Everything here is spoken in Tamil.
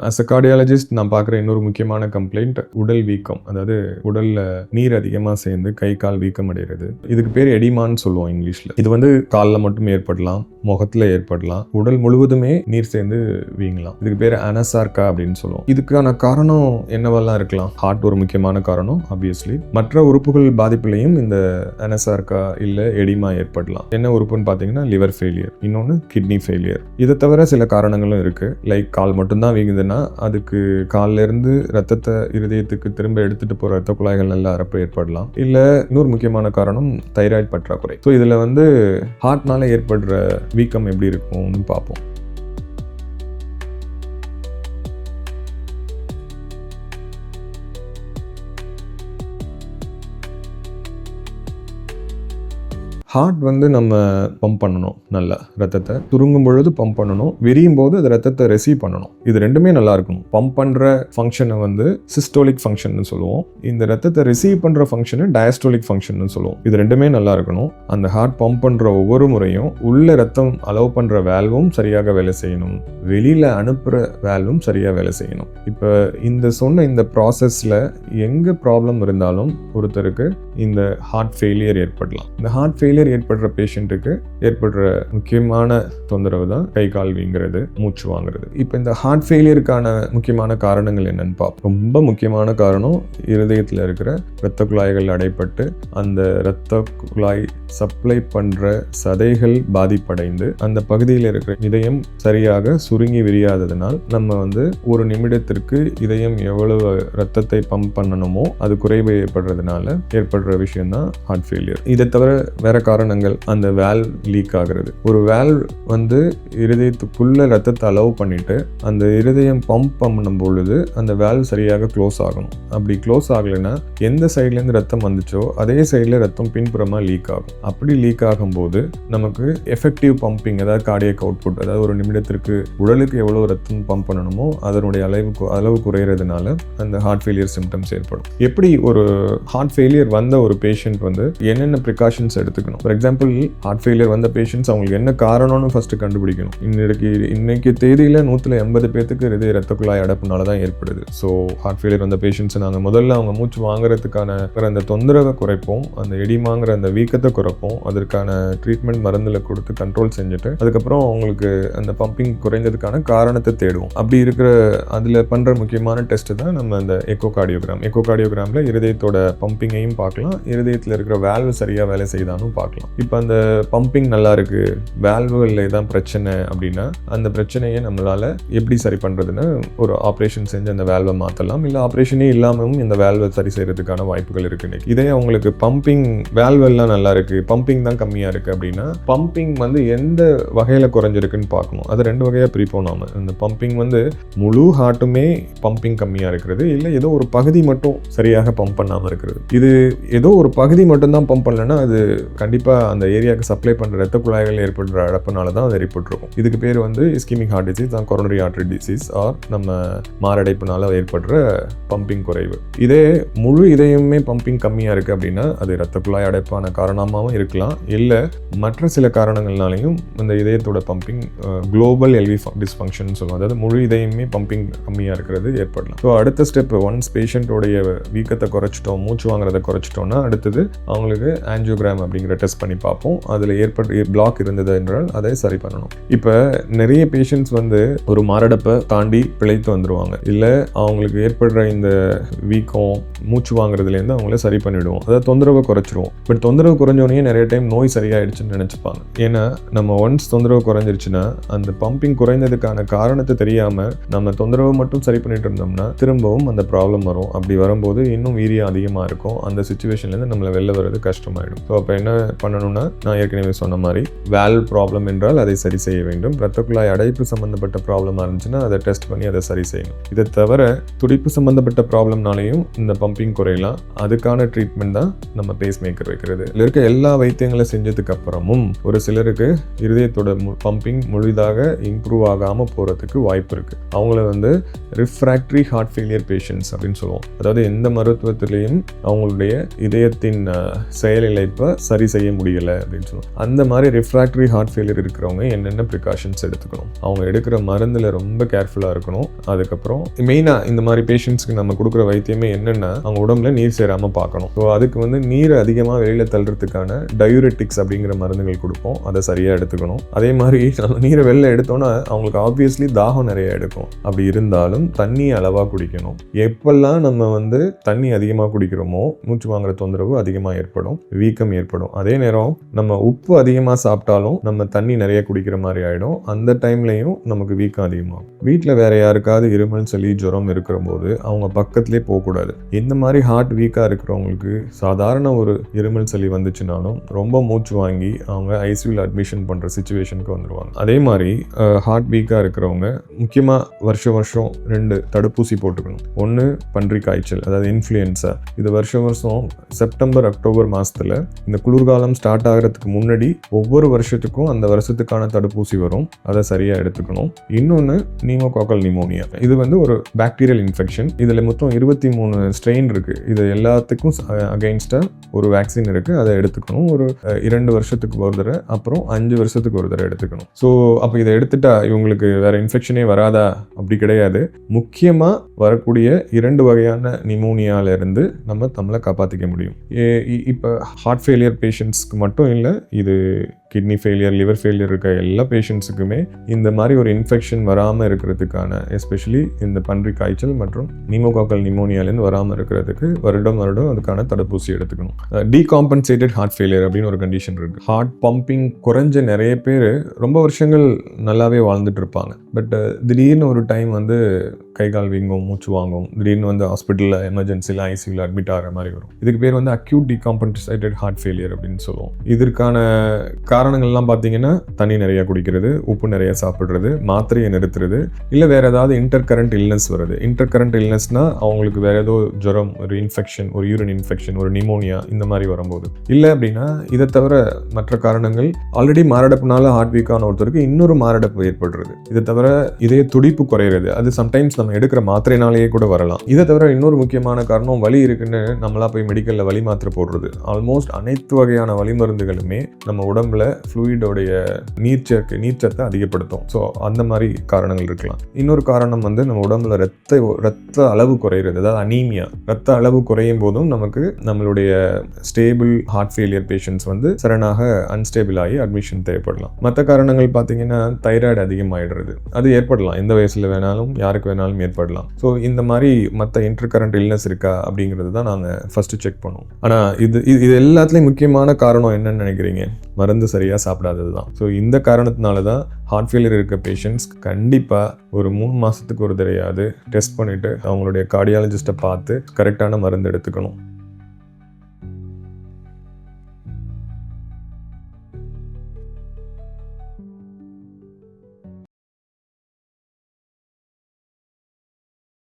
அஸ் அ கார்டியாலஜிஸ்ட் நான் பார்க்குற இன்னொரு முக்கியமான கம்ப்ளைண்ட் உடல் வீக்கம். அதாவது உடலில் நீர் அதிகமாக சேர்ந்து கை கால் வீக்கம் அடைகிறது. இதுக்கு பேர் எடிமான்னு சொல்லுவோம் இங்கிலீஷில். இது வந்து காலில் மட்டும் ஏற்படலாம், முகத்தில் ஏற்படலாம், உடல் முழுவதுமே நீர் சேர்ந்து வீங்கலாம். இதுக்கு பேர் அனசார்கா அப்படின்னு சொல்லுவோம். இதுக்கான காரணம் என்னவெல்லாம் இருக்கலாம்? ஹார்ட் ஒரு முக்கியமான காரணம் ஆப்வியஸ்லி. மற்ற உறுப்புகள் பாதிப்புலையும் இந்த அனசார்கா இல்லை எடிமா ஏற்படலாம். என்ன உறுப்புன்னு பார்த்தீங்கன்னா லிவர் ஃபெயிலியர், இன்னொன்று கிட்னி ஃபெயிலியர். இதை தவிர சில காரணங்களும் இருக்கு. லைக் கால் மட்டும்தான் வீங்குதுன்னா அதுக்கு கால்ல இருந்து ரத்தத்தை இருதயத்துக்கு திரும்ப எடுத்துட்டு போற ரத்த குழாய்கள் நல்ல அறப்பு ஏற்படலாம். இல்ல இன்னொரு முக்கியமான காரணம் தைராய்டு பற்றாக்குறை. ஸோ இதுல வந்து ஹார்ட்னால ஏற்படுற வீக்கம் எப்படி இருக்கும்னு பார்ப்போம். ஹார்ட் வந்து நம்ம பம்ப் பண்ணணும், நல்லா ரத்தத்தை சுருங்கும் பொழுது பம்ப் பண்ணணும், விரியும் போது அது ரத்தத்தை ரெசீவ் பண்ணணும். இது ரெண்டுமே நல்லா இருக்கணும். பம்ப் பண்ணுற ஃபங்க்ஷனை வந்து சிஸ்டோலிக் ஃபங்க்ஷன் சொல்லுவோம். இந்த ரத்தத்தை ரிசீவ் பண்ணுற ஃபங்க்ஷனை டயஸ்டோலிக் ஃபங்க்ஷன் சொல்லுவோம். இது ரெண்டுமே நல்லா இருக்கணும். அந்த ஹார்ட் பம்ப் பண்ணுற ஒவ்வொரு முறையும் உள்ள ரத்தம் அலோவ் பண்ணுற வேல்வும் சரியாக வேலை செய்யணும், வெளியில் அனுப்புகிற வேல்வும் சரியாக வேலை செய்யணும். இப்போ இந்த ப்ராசஸில் எங்கே ப்ராப்ளம் இருந்தாலும் ஒருத்தருக்கு இந்த ஹார்ட் ஃபெயிலியர் ஏற்படலாம். இந்த ஹார்ட் ஃபெயிலியர் ஏற்படுற பேஷண்ட்டுக்கு ஏற்படுற முக்கியமான தொந்தரவு தான் கை கால் வீங்கிறது, மூச்சு வாங்குறது. இப்போ இந்த ஹார்ட் ஃபெயிலியருக்கான முக்கியமான காரணங்கள் என்னன்னு பார்ப்போம். ரொம்ப முக்கியமான காரணம் இருதயத்தில் இருக்கிற இரத்த குழாய்கள் அடைப்பட்டு அந்த இரத்த குழாய் சப்ளை பண்ற சதைகள் பாதிப்படைந்து அந்த பகுதியில் இருக்கிற இதயம் சரியாக சுருங்கி விரியாததனால் நம்ம வந்து ஒரு நிமிடத்திற்கு இதயம் எவ்வளவு ரத்தத்தை பம்ப் பண்ணணுமோ அது குறைவு ஏற்படுறதுனால ஏற்படுற விஷயம் தான் ஹார்ட் ஃபெயிலியர். இதை தவிர வேற காரணங்கள், அந்த வேல்வ் லீக் ஆகிறது. ஒரு வேல்வ் வந்து இருதயத்துக்குள்ள ரத்தத்தை அலோவ் பண்ணிட்டு அந்த இருதயம் பம்ப் பண்ணும் பொழுது அந்த வேல்வ் சரியாக க்ளோஸ் ஆகணும். அப்படி க்ளோஸ் ஆகலைன்னா எந்த சைட்லேருந்து ரத்தம் வந்துச்சோ அதே சைடில் ரத்தம் பின்புறமாக லீக் ஆகும். அப்படி லீக் ஆகும்போது நமக்கு எஃபெக்டிவ் பம்பிங், அதாவது கார்டியக் அவுட்புட், அதாவது ஒரு நிமிடத்திற்கு உடலுக்கு எவ்வளோ ரத்தம் பம்ப் பண்ணணுமோ அதனுடைய அளவு குறையிறதுனால அந்த ஹார்ட் ஃபெயிலியர் சிம்டம்ஸ் ஏற்படும். எப்படி ஒரு ஹார்ட் ஃபெயிலியர் வந்த ஒரு பேஷண்ட் வந்து என்னென்ன ப்ரிகாஷன்ஸ் எடுத்துக்கணும்? ஃபார் எக்ஸாம்பிள், ஹார்ட் ஃபெயிலியர் வந்த பேஷண்ட்ஸ் அவங்களுக்கு என்ன காரணம்னு ஃபர்ஸ்ட் கண்டுபிடிக்கணும். இன்னைக்கு தேதியில் 180 பேருக்கு இதய ரத்த குழாய் அடைப்புனால தான் ஏற்படுது. ஸோ ஹார்ட் ஃபெயிலியர் வந்த பேஷண்ட்ஸ் நாங்கள் முதல்ல அவங்க மூச்சு வாங்குறதுக்கான அந்த தொந்தரவை குறைப்போம், அந்த எடிமாங்கிற அந்த வீக்கத்தை குறைப்போம், அதற்கான ட்ரீட்மெண்ட் மருந்துல கொடுத்து கண்ட்ரோல் செஞ்சுட்டு அதுக்கப்புறம் அவங்களுக்கு அந்த பம்பிங் குறைந்ததுக்கான காரணத்தை தேடுவோம். அப்படி இருக்கிற அதில் பண்ணுற முக்கியமான டெஸ்ட் தான் நம்ம அந்த எக்கோகார்டியோகிராம். எக்கோகார்டியோகிராமில் இருதயத்தோட பம்பிங்கையும் பார்க்கலாம், இருதயத்தில் இருக்கிற வேல்வு சரியாக வேலை செய்தாலும் பார்க்கலாம். இப்போ அந்த பம்பிங் நல்லா இருக்கு, வேல்வுகளில் தான் பிரச்சனை அப்படின்னா அந்த பிரச்சனையை நம்மளால எப்படி சரி பண்ணுறதுன்னு ஒரு ஆப்ரேஷன் செஞ்சு அந்த வேல்வை மாற்றலாம். இல்லை ஆப்ரேஷனே இல்லாமலும் இந்த வேல்வை சரி செய்யறதுக்கான வாய்ப்புகள் இருக்கு. இதே அவங்களுக்கு பம்பிங் வேல்வெல்லாம் நல்லா இருக்கு, பம்பிங் தான் கம்மியாக இருக்கு அப்படின்னா பம்பிங் வந்து எந்த வகையில் குறைஞ்சிருக்குன்னு பார்க்கணும். அது ரெண்டு வகையாக பிரிப்போம் நாம. இந்த பம்பிங் வந்து முழு ஹார்ட்டுமே பம்பிங் கம்மியாக இருக்கிறது, இல்லை ஏதோ ஒரு பகுதி மட்டும் சரியாக பம்ப் பண்ணாமல் இருக்கிறது. இது ஏதோ ஒரு பகுதி மட்டும் தான் பம்ப் பண்ணலன்னா அது கண்டிப்பாக அந்த ஏரியாவுக்கு சப்ளை பண்ணுற ரத்த குழாய்கள் ஏற்படுற அடப்புனால தான் அது ஏற்பட்டிருக்கும். இதுக்கு பேர் வந்து இஸ்கிமிக் ஹார்ட் டிசீஸ் தான், கொரோனரி ஆர்டரி டிசீஸ், ஆர் நம்ம மாரடைப்புனால ஏற்படுற பம்பிங் குறைவு. இதே முழு இதயமே பம்பிங் கம்மியாக இருக்குது அப்படின்னா அது ரத்த குழாய் அடைப்பான காரணமாகவும் இருக்கலாம், இல்லை மற்ற சில காரணங்கள்னாலையும் அந்த இதயத்தோட பம்பிங் குளோபல் எல்வி டிஸ்ஃபங்க்ஷன் சொல்லுவோம். அதாவது முழு இதயமே பம்பிங் கம்மியாக இருக்கிறது ஏற்படலாம். ஸோ அடுத்த ஸ்டெப், ஒன்ஸ் பேஷண்ட்டோடைய வீக்கத்தை குறைச்சிட்டோம், மூச்சு வாங்குறதை குறைச்சிட்டோம்னா அடுத்தது அவங்களுக்கு ஆஞ்சியோகிராம் அப்படிங்கிற டெஸ்ட் பண்ணி பார்ப்போம். அதில் ஏற்பட்ட பிளாக் இருந்தது என்றால் அதை சரி பண்ணணும். இப்போ நிறைய பேஷண்ட்ஸ் வந்து ஒரு மாரடைப்பை தாண்டி பிழைத்து வந்துடுவாங்க, இல்லை அவங்களுக்கு ஏற்படுற இந்த வீக்கம் மூச்சு வாங்குறதுலேருந்து அவங்கள சரி பண்ணிவிடுவோம், அதாவது தொந்தரவை குறைச்சிருவோம். பட் தொந்தரவு குறைஞ்சோடனே நிறைய டைம் நோய் சரியாயிடுச்சுன்னு நினச்சிப்பாங்க. ஏன்னா நம்ம ஒன்ஸ் தொந்தரவு குறைஞ்சிருச்சுன்னா அந்த பம்பிங் குறைந்ததுக்கான காரணத்தை தெரியாமல் நம்ம தொந்தரவு மட்டும் சரி பண்ணிட்டு இருந்தோம்னா திரும்பவும் அந்த ப்ராப்ளம் வரும். அப்படி வரும்போது இன்னும் வீரியம் அதிகமாக இருக்கும். அந்த சுச்சுவேஷன்லேருந்து நம்மளை வெளில வர்றது கஷ்டமாயிடும். ஸோ அப்போ என்ன பண்ணணும்னா, நான் ஏற்கனவே சொன்ன மாதிரி வேல்வ் ப்ராப்ளம் என்றால் அதை சரி செய்ய வேண்டும். ரத்த குழாய் அடைப்பு சம்பந்தப்பட்ட ப்ராப்ளமாக இருந்துச்சுன்னா அதை டெஸ்ட் பண்ணி அதை சரி செய்யணும். இதை தவிர துடிப்பு சம்பந்தப்பட்ட ப்ராப்ளம்னாலையும் இந்த பம்பிங் குறையலாம். அதுக்கான ட்ரீட்மெண்ட் தான் நம்ம பேஸ் மேக்கர் வைக்கிறது. இதில் இருக்க எல்லா வைத்தியங்களை செஞ்சதுக்கு அப்புறமும் ஒரு சிலருக்கு இருதயத்தோட பம்பிங் முழுதாக இம்ப்ரூவ் ஆகாமல் போகிறதுக்கு வாய்ப்பு இருக்குது. அவங்கள வந்து ரிஃப்ராக்டரி ஹார்ட் ஃபெயிலியர் பேஷண்ட்ஸ் அப்படின்னு சொல்லுவோம். அதாவது எந்த மருத்துவத்திலையும் அவங்களுடைய இதயத்தின் செயலிழப்பை சரி செய்ய முடியலை அப்படின்னு சொல்லுவோம். அந்த மாதிரி ரிஃப்ராக்டரி ஹார்ட் ஃபெயிலியர் இருக்கிறவங்க என்னென்ன ப்ரிகாஷன்ஸ் எடுத்துக்கணும், அவங்க எடுக்கிற மருந்தில் ரொம்ப கேர்ஃபுல்லாக இருக்கணும். அதுக்கப்புறம் மெயினாக இந்த மாதிரி பேஷண்ட்ஸ்க்கு நம்ம கொடுக்குற வைத்தியமே என்னென்னா அவங்க உடம்புல நீர் சேராமல் பார்க்கணும். ஸோ அதுக்கு வந்து நீரை அதிகமாக வெளியில் தள்ளுறதுக்கான டயூரெட்டிக்ஸ் அப்படிங்கிற மருந்துகள் கொடுப்போம், அதை சரியாக எடுத்துக்கணும். அதே மாதிரி நம்ம நீரை வெளில எடுத்தோன்னா அவங்களுக்கு ஆப்வியஸ்லி தாகம் நிறைய எடுக்கும். அப்படி இருந்தாலும் தண்ணி அளவாக குடிக்கணும். எப்பெல்லாம் நம்ம வந்து தண்ணி அதிகமாக குடிக்கிறோமோ மூச்சு வாங்குற தொந்தரவு அதிகமாக ஏற்படும், வீக்கம் ஏற்படும். அதே நேரம் நம்ம உப்பு அதிகமாக சாப்பிட்டாலும் நம்ம தண்ணி நிறைய குடிக்கிற மாதிரி ஆகிடும். அந்த டைம்லையும் நமக்கு வீக்கம் அதிகமாகும். வீட்டில் வேற யாருக்காவது இருமல் சளி ஜுரம் இருக்கிற போது அவங்க பக்கத்துலேயே போகக்கூடாது. இந்த மாதிரி ஹார்ட் வீக்காக இருக்கிறவங்களுக்கு சாதாரண ஒரு இருமல் சளி வந்துச்சுனாலும் ரொம்ப மூச்சு வாங்கி அவங்க ஐசியூவில் அட்மிஷன் பண்ணுற சிச்சுவேஷனுக்கு வந்துடுவாங்க. அதே மாதிரி ஹார்ட் வீக்காக இருக்கிறவங்க முக்கியமாக வருஷம் 2 தடுப்பூசி போட்டுக்கணும். ஒன்று பன்றி காய்ச்சல், அதாவது இன்ஃப்ளூயன்ஸா. இது வருஷம் செப்டம்பர் அக்டோபர் மாதத்தில் இந்த குளிர்காலம் ஸ்டார்ட் ஆகிறதுக்கு முன்னாடி ஒவ்வொரு வருஷத்துக்கும் அந்த வருஷத்துக்கான தடுப்பூசி வரும், அதை சரியாக எடுத்துக்கணும். இன்னொன்று நியூமோகாக்கல் நிமோனியா. இது வந்து ஒரு பாக்டீரியல் இன்ஃபெக்ஷன். இதில் மொத்தம் 23 ஸ்ட்ரெயின் இருக்குது. இது எல்லாத்துக்கும் அகெயின்ஸ்டாக ஒரு வேக்சின் இருக்குது, அதை எடுத்துக்கணும். ஒரு 2 வருஷத்துக்கு ஒரு தடவை, அப்புறம் 5 வருஷத்துக்கு ஒரு தடவை எடுத்துக்கணும். ஸோ அப்போ இதை எடுத்துட்டா இவங்களுக்கு வேற இன்ஃபெக்ஷனே வராதா? அப்படி கிடையாது. முக்கியமாக வரக்கூடிய 2 வகையான நிமோனியாவிலிருந்து நம்ம நம்மளை காப்பாற்றிக்க முடியும். இப்போ ஹார்ட் ஃபெயிலியர் பேஷண்ட்ஸ்க்கு மட்டும் இல்லை, இது கிட்னி ஃபெயிலியர், லிவர் ஃபெயிலியர் இருக்க எல்லா பேஷண்ட்ஸுக்குமே இந்த மாதிரி ஒரு இன்ஃபெக்ஷன் வராமல் இருக்கிறதுக்கான, எஸ்பெஷலி இந்த பன்றி காய்ச்சல் மற்றும் நியூமோகாக்கல் நிமோனியாலேருந்து வராமல் இருக்கிறதுக்கு வருடம் அதுக்கான தடுப்பூசி எடுத்துக்கணும். டீகாம்பன்சேட்டட் ஹார்ட் ஃபெயிலியர் அப்படின்னு ஒரு கண்டிஷன் இருக்குது. ஹார்ட் பம்பிங் குறைஞ்ச நிறைய பேர் ரொம்ப வருஷங்கள் நல்லாவே வாழ்ந்துட்டு இருப்பாங்க. பட் திடீர்னு ஒரு டைம் வந்து கை கால் வீங்கும், மூச்சு வாங்கும், திடீர்னு வந்து ஹாஸ்பிட்டலில் எமர்ஜென்சியில் ஐசியூவில் அட்மிட் ஆகிற மாதிரி வரும். இதுக்கு பேர் வந்து அக்யூட் டீகாம்பன்சேட்டட் ஹார்ட் ஃபெயிலியர் அப்படின்னு சொல்லுவோம். இதற்கான காரணங்கள்லாம் பார்த்தீங்கன்னா தண்ணி நிறைய குடிக்கிறது, உப்பு நிறைய சாப்பிட்றது, மாத்திரையை நிறுத்துறது, இல்லை வேறு ஏதாவது இன்டர் கரண்ட் இல்னஸ் வருது. இன்டர் கரண்ட் இல்னஸ்னால் அவங்களுக்கு வேறு ஏதோ ஜுரம், ஒரு இன்ஃபெக்ஷன், ஒரு யூரின் இன்ஃபெக்ஷன், ஒரு நிமோனியா இந்த மாதிரி வரும்போது. இல்லை அப்படின்னா இதை தவிர மற்ற காரணங்கள், ஆல்ரெடி மாரடைப்புனால ஹார்ட் வீக்கான ஒருத்தருக்கு இன்னொரு மாரடைப்பு ஏற்படுறது. இதை தவிர இதய துடிப்பு குறையிறது, அது சம்டைம்ஸ் நம்ம எடுக்கிற மாத்திரைனாலேயே கூட வரலாம். இதை தவிர இன்னொரு முக்கியமான காரணம் வலி இருக்குன்னு நம்மளா போய் மெடிக்கலில் வலி மாத்திரை போடுறது. ஆல்மோஸ்ட் அனைத்து வகையான வலி மருந்துகளுமே நம்ம உடம்புல ஃப்ளூயிடோடைய நீர்ச்சத்தை அதிகப்படுத்தும். ஸோ அந்த மாதிரி காரணங்கள் இருக்கலாம். இன்னொரு காரணம் வந்து நம்ம உடம்புல ரத்த அளவு குறையிறது, அதாவது அனீமியா. ரத்த அளவு குறையும் போதும் நமக்கு நம்மளுடைய ஸ்டேபிள் ஹார்ட் ஃபெயிலியர் பேஷண்ட்ஸ் வந்து சடனாக அன்ஸ்டேபிள் ஆகி அட்மிஷன் தேவைப்படலாம். மற்ற காரணங்கள் பார்த்தீங்கன்னா தைராய்டு அதிகமாகிடுறது, அது ஏற்படலாம். எந்த வயசில் வேணாலும் யாருக்கு வேணாலும் ஏற்படலாம். ஸோ இந்த மாதிரி மற்ற இன்டர் கரண்ட் இல்னஸ் இருக்கா அப்படிங்கிறது தான் நாங்கள் ஃபர்ஸ்ட் செக் பண்ணுவோம். ஆனால் இது எல்லாத்துலேயும் முக்கியமான காரணம் என்னன்னு நினைக்கிறீங்க? மருந்து சரியாக சாப்பிடாதது தான். ஸோ இந்த காரணத்தினால தான் ஹார்ட் ஃபெயிலியர் இருக்க பேஷண்ட்ஸ் கண்டிப்பாக ஒரு 3 மாதத்துக்கு ஒரு தடவையாவது டெஸ்ட் பண்ணிவிட்டு அவங்களுடைய கார்டியாலஜிஸ்ட்டை பார்த்து கரெக்டான மருந்து எடுத்துக்கணும்.